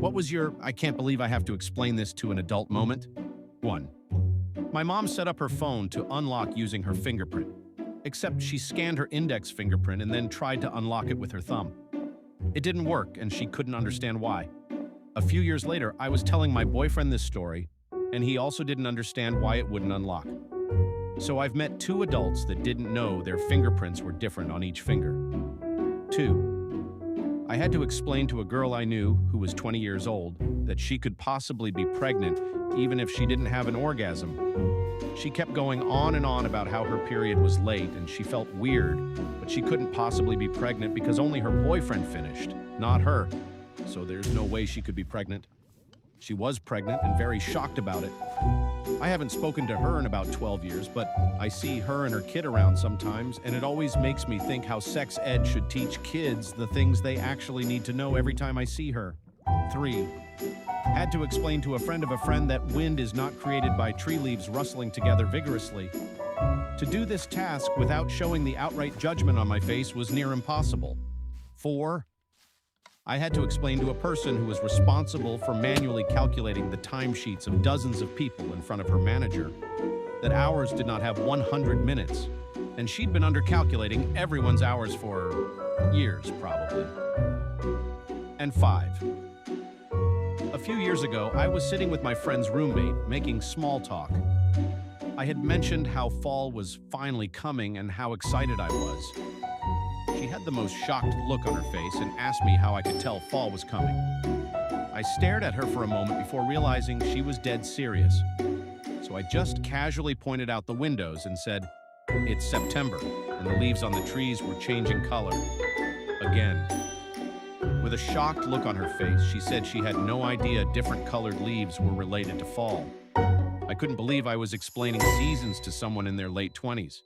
What was your I can't believe I have to explain this to an adult moment? 1. My mom set up her phone to unlock using her fingerprint, except she scanned her index fingerprint and then tried to unlock it with her thumb. It didn't work, and she couldn't understand why. A few years later, I was telling my boyfriend this story, and he also didn't understand why it wouldn't unlock. So I've met two adults that didn't know their fingerprints were different on each finger. 2. I had to explain to a girl I knew, who was 20 years old, that she could possibly be pregnant even if she didn't have an orgasm. She kept going on and on about how her period was late and she felt weird, but she couldn't possibly be pregnant because only her boyfriend finished, not her. So there's no way she could be pregnant. She was pregnant and very shocked about it. I haven't spoken to her in about 12 years, but I see her and her kid around sometimes, and it always makes me think how sex ed should teach kids the things they actually need to know every time I see her. 3. Had to explain to a friend that wind is not created by tree leaves rustling together vigorously. To do this task without showing the outright judgment on my face was near impossible. 4. I had to explain to a person who was responsible for manually calculating the timesheets of dozens of people in front of her manager that ours did not have 100 minutes, and she'd been undercalculating everyone's hours for years, probably. And 5. A few years ago, I was sitting with my friend's roommate, making small talk. I had mentioned how fall was finally coming and how excited I was. She had the most shocked look on her face and asked me how I could tell fall was coming. I stared at her for a moment before realizing she was dead serious. So I just casually pointed out the windows and said, "It's September, and the leaves on the trees were changing color." Again. With a shocked look on her face, she said she had no idea different colored leaves were related to fall. I couldn't believe I was explaining seasons to someone in their late 20s.